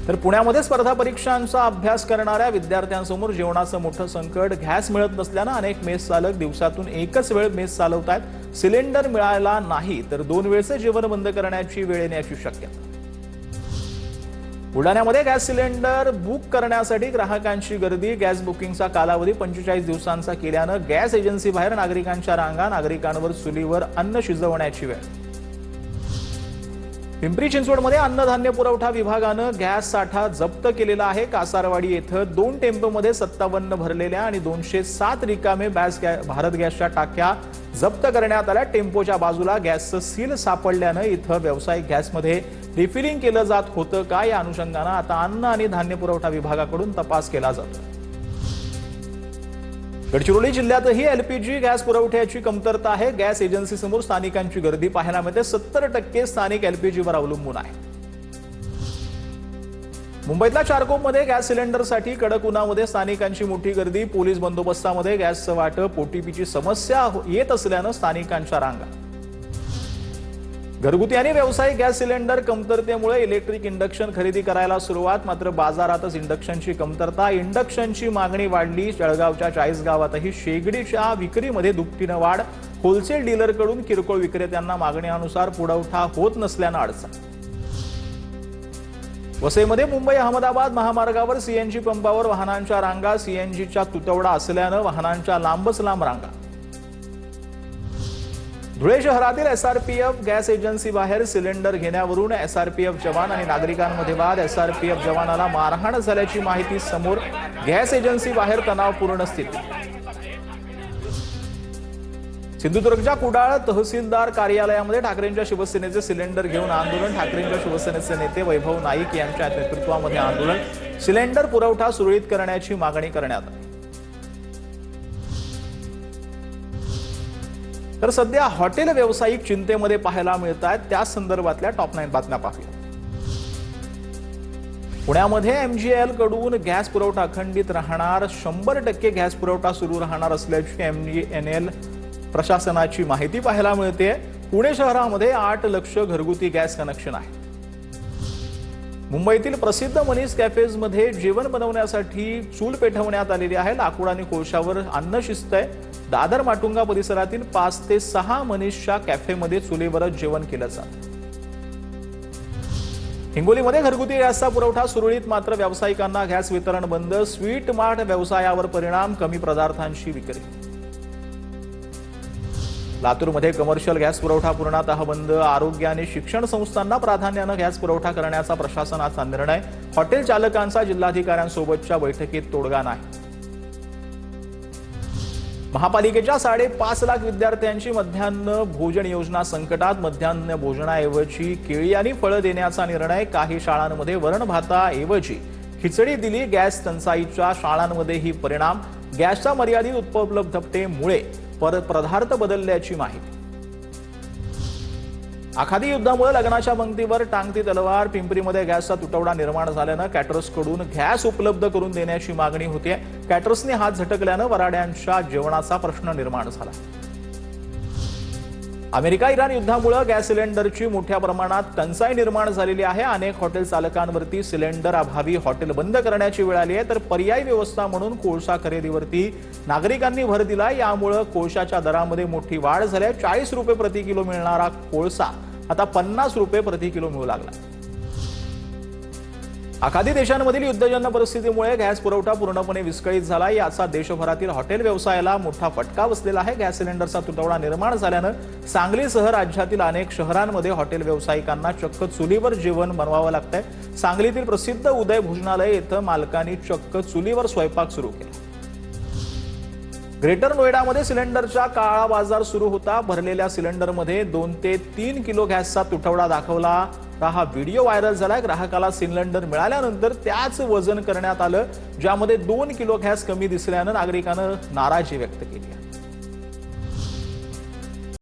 तर पुण्यामध्ये स्पर्धा परीक्षांचा अभ्यास करणाऱ्या विद्यार्थ्यांसमोर जेवणाचं मोठं संकट. गॅस मिळत नसल्यानं अनेक मेस चालक दिवसातून एकच वेळ मेस चालवतात. सिलेंडर मिळाला नाही तर 2 वेळचे जेवण बंद करण्याची वेळ येण्याची शक्यता. बुलढाण्यामध्ये गॅस सिलेंडर बुक करण्यासाठी ग्राहकांची गर्दी. गॅस बुकिंगचा कालावधी 45 दिवसांचा केल्यानं गॅस एजन्सी बाहेर नागरिकांच्या रांगा. नागरिकांवर चुलीवर अन्न शिजवण्याची वेळ. पिंपरी चिंचवडमध्ये अन्नधान्य पुरवठा विभागानं गॅस साठा जप्त केलेला आहे. कासारवाडी येथे 2 टेम्पोमध्ये 57 भरलेल्या आणि 207 रिकामे भारत गॅसच्या टाक्या जप्त करण्यात आल्या. टेम्पोच्या बाजूला गॅसचं सील सापडल्यानं इथं व्यावसायिक गॅसमध्ये रिफिलिंग केलं जात होतं का, या अनुषंगानं आता अन्न आणि धान्य पुरवठा विभागाकडून तपास केला जातो. गडचिरोली जिल्ह्यातही एलपीजी गॅस पुरवठ्याची कमतरता आहे. गॅस एजन्सीसमोर स्थानिकांची गर्दी पाहायला मिळते. 70% स्थानिक एलपीजीवर अवलंबून आहे. मुंबईतल्या चारकोपमध्ये गॅस सिलेंडरसाठी कडक उन्हामध्ये स्थानिकांची मोठी गर्दी. पोलीस बंदोबस्तामध्ये गॅसचं वाटप. ओटीपीची समस्या येत असल्यानं स्थानिकांच्या रांगा. घरगुती आणि व्यावसायिक गॅस सिलेंडर कमतरतेमुळे इलेक्ट्रिक इंडक्शन खरेदी करायला सुरुवात. मात्र बाजारातच इंडक्शनची कमतरता. इंडक्शनची मागणी वाढली. जळगावच्या 40 गावातही शेगडीच्या विक्रीमध्ये दुपटीनं वाढ. होलसेल डीलरकडून किरकोळ विक्रेत्यांना मागणीनुसार पुरवठा होत नसल्यानं अडचण. वसईमध्ये मुंबई अहमदाबाद महामार्गावर सीएनजी पंपावर वाहनांच्या रांगा. सीएनजीचा तुटवडा असल्यानं वाहनांच्या लांबच लांब रांगा. धुळे शहरातील एसआरपीएफ गॅस एजन्सी बाहेर सिलेंडर घेण्यावरून एसआरपीएफ जवान आणि नागरिकांमध्ये वाद. एसआरपीएफ जवानाला मारहाण झाल्याची माहिती समोर. गॅस एजन्सी बाहेर तणावपूर्ण स्थिती. सिंधुदुर्गच्या कुडाळ तहसीलदार कार्यालयामध्ये ठाकरेंच्या शिवसेनेचे सिलेंडर घेऊन आंदोलन. ठाकरेंच्या शिवसेनेचे नेते वैभव नाईक यांच्या नेतृत्वामध्ये आंदोलन. सिलेंडर पुरवठा सुरळीत करण्याची मागणी करण्यात आली. तर सध्या हॉटेल व्यावसायिक चिंतेमध्ये पाहायला मिळत आहेत. त्या संदर्भातल्या टॉप 9 बातम्या पाहूया. पुण्यामध्ये एमजीएल कडून गॅस पुरवठा अखंडित राहणार. 100% गॅस पुरवठा सुरू राहणार असल्याची एमजीएनएल प्रशासनाची माहिती पाहायला मिळते. पुणे शहरामध्ये 8 लाख घरगुती गॅस कनेक्शन आहे. मुंबईतील प्रसिद्ध मनीष कॅफेजमध्ये जेवण बनवण्यासाठी चूल पेटवण्यात आलेली आहे. लाकूड आणि कोळशावर अन्न शिजतंय. दादर माटुंगा परिसरातील 5 ते 6 मनीषच्या कॅफेमध्ये चुलीवरच जेवण केलं जातं. हिंगोलीमध्ये घरगुती गॅसचा पुरवठा सुरळीत. मात्र व्यावसायिकांना गॅस वितरण बंद. स्वीट मार्ट व्यवसायावर परिणाम. कमी पदार्थांची विक्री. लातूरमध्ये कमर्शियल गॅस पुरवठा पूर्णतः बंद. आरोग्य आणि शिक्षण संस्थांना प्राधान्यानं गॅस पुरवठा करण्याचा प्रशासनाचा निर्णय. हॉटेल चालकांचा जिल्हाधिकाऱ्यांसोबतच्या बैठकीत तोडगा नाही. महापालिकेच्या 5.5 लाख विद्यार्थ्यांची मध्यान्ह भोजन योजना संकटात. मध्यान्ह भोजनाऐवजी केळी आणि फळं देण्याचा निर्णय. काही शाळांमध्ये वरण भाताऐवजी खिचडी दिली. गॅस टंचाईच्या शाळांमध्येही परिणाम. गॅसच्या मर्यादित उपलब्धतेमुळे पदार्थ बदलल्याची माहिती. आखाती युद्धामुळे लग्नाच्या पंक्तीवर टांगती तलवार. पिंपरीमध्ये गॅसचा तुटवडा निर्माण झाल्यानं कॅटरर्सकडून गॅस उपलब्ध करून देण्याची मागणी होते. कॅटरर्सने हात झटकल्यानं वराड्यांच्या जेवणाचा प्रश्न निर्माण झाला. अमेरिका इराण युद्धामुळे गॅस सिलेंडरची मोठ्या प्रमाणात टंचाई निर्माण झालेली आहे. अनेक हॉटेल चालकांवरती सिलेंडर अभावी हॉटेल बंद करण्याची वेळ आली आहे. तर पर्यायी व्यवस्था म्हणून कोळसा खरेदीवरती नागरिकांनी भर दिला. यामुळे कोळशाच्या दरामध्ये मोठी वाढ झाली. 40 रुपये प्रति किलो मिळणारा कोळसा आता 50 रुपये प्रति किलो मिळू लागला. आखाती देशांमधील युद्धजन्य परिस्थितीमुळे गॅस पुरवठा पूर्णपणे विस्कळीत झाला. याचा देशभरातील हॉटेल व्यवसायाला मोठा फटका बसलेला आहे. गॅस सिलेंडरचा तुटवडा निर्माण झाल्यानं सांगलीसह राज्यातील अनेक शहरांमध्ये हॉटेल व्यावसायिकांना चक्क चुलीवर जेवण बनवावं लागतंय. सांगलीतील प्रसिद्ध उदय भोजनालय येथे मालकांनी चक्क चुलीवर स्वयंपाक सुरू केला. ग्रेटर नोएडामध्ये सिलेंडरचा काळा बाजार सुरू होता. भरलेल्या सिलेंडरमध्ये 2 ते 3 किलो गॅसचा तुटवडा दाखवला. हा व्हिडिओ व्हायरल झाला. ग्राहकाला सिलेंडर मिळाल्यानंतर त्याच वजन करण्यात आलं, ज्यामध्ये 2 किलो गॅस कमी दिसल्यानं नागरिकांनी नाराजी व्यक्त केली.